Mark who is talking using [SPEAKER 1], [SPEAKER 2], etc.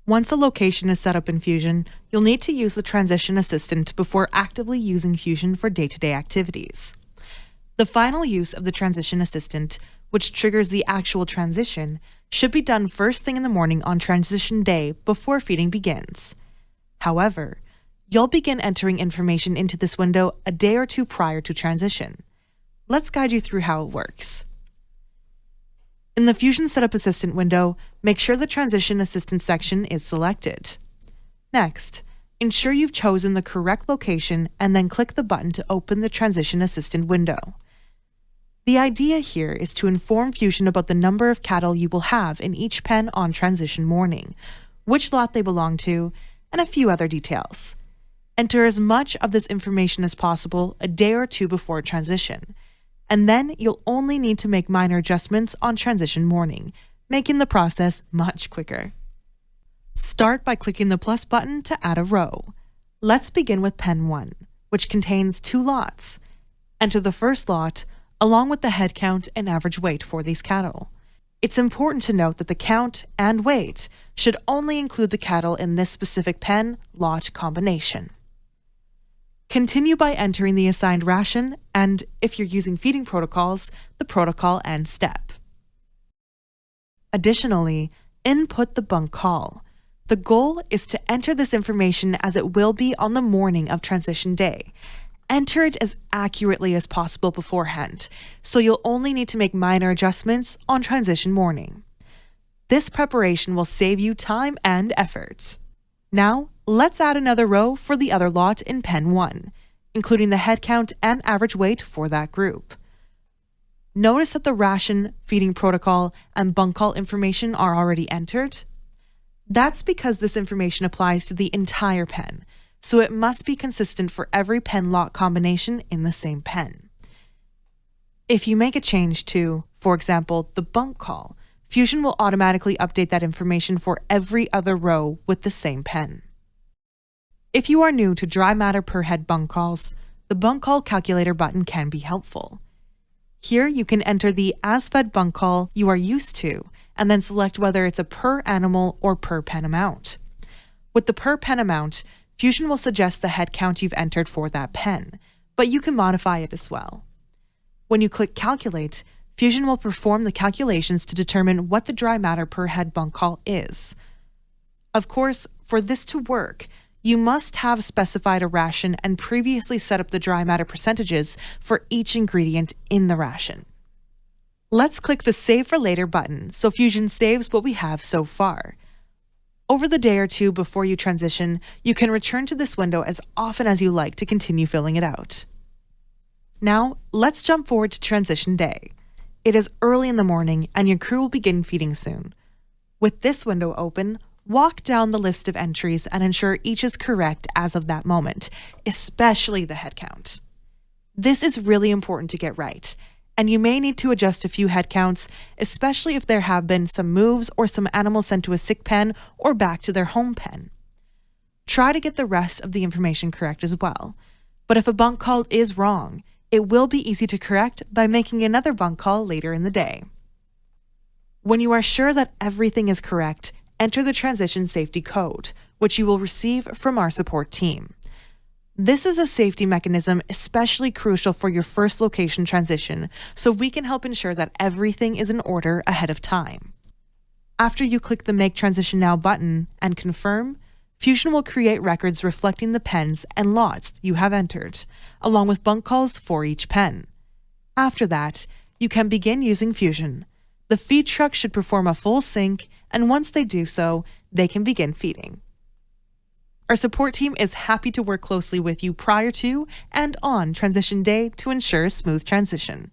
[SPEAKER 1] Once a location is set up in Fusion, you'll need to use the Transition Assistant before actively using Fusion for day-to-day activities. The final use of the Transition Assistant, which triggers the actual transition, should be done first thing in the morning on transition day before feeding begins. However, you'll begin entering information into this window a day or two prior to transition. Let's guide you through how it works. In the Fusion Setup Assistant window, make sure the Transition Assistant section is selected. Next, ensure you've chosen the correct location and then click the button to open the Transition Assistant window. The idea here is to inform Fusion about the number of cattle you will have in each pen on transition morning, which lot they belong to, and a few other details. Enter as much of this information as possible a day or two before transition, and then you'll only need to make minor adjustments on transition morning, making the process much quicker. Start by clicking the plus button to add a row. Let's begin with Pen 1, which contains 2 lots. Enter the first lot, along with the head count and average weight for these cattle. It's important to note that the count and weight should only include the cattle in this specific pen lot combination. Continue by entering the assigned ration and, if you're using feeding protocols, the protocol and step. Additionally, input the bunk call. The goal is to enter this information as it will be on the morning of transition day. Enter it as accurately as possible beforehand, so you'll only need to make minor adjustments on transition morning. This preparation will save you time and effort. Now, let's add another row for the other lot in Pen 1, including the head count and average weight for that group. Notice that the ration, feeding protocol, and bunk call information are already entered. That's because this information applies to the entire pen, so it must be consistent for every pen lot combination in the same pen. If you make a change to, for example, the bunk call, Fusion will automatically update that information for every other row with the same pen. If you are new to dry matter per head bunk calls, the bunk call calculator button can be helpful. Here you can enter the as-fed bunk call you are used to and then select whether it's a per animal or per pen amount. With the per pen amount, Fusion will suggest the head count you've entered for that pen, but you can modify it as well. When you click Calculate, Fusion will perform the calculations to determine what the dry matter per head bunk call is. Of course, for this to work, you must have specified a ration and previously set up the dry matter percentages for each ingredient in the ration. Let's click the Save for Later button so Fusion saves what we have so far. Over the day or two before you transition, you can return to this window as often as you like to continue filling it out. Now, let's jump forward to transition day. It is early in the morning and your crew will begin feeding soon. With this window open, walk down the list of entries and ensure each is correct as of that moment, especially the head count. This is really important to get right, and you may need to adjust a few head counts, especially if there have been some moves or some animals sent to a sick pen or back to their home pen. Try to get the rest of the information correct as well, but if a bunk call is wrong, it will be easy to correct by making another bunk call later in the day. When you are sure that everything is correct, enter the transition safety code, which you will receive from our support team. This is a safety mechanism especially crucial for your first location transition, so we can help ensure that everything is in order ahead of time. After you click the Make Transition Now button and confirm, Fusion will create records reflecting the pens and lots you have entered, along with bunk calls for each pen. After that, you can begin using Fusion. The feed truck should perform a full sync, and once they do so, they can begin feeding. Our support team is happy to work closely with you prior to and on transition day to ensure a smooth transition.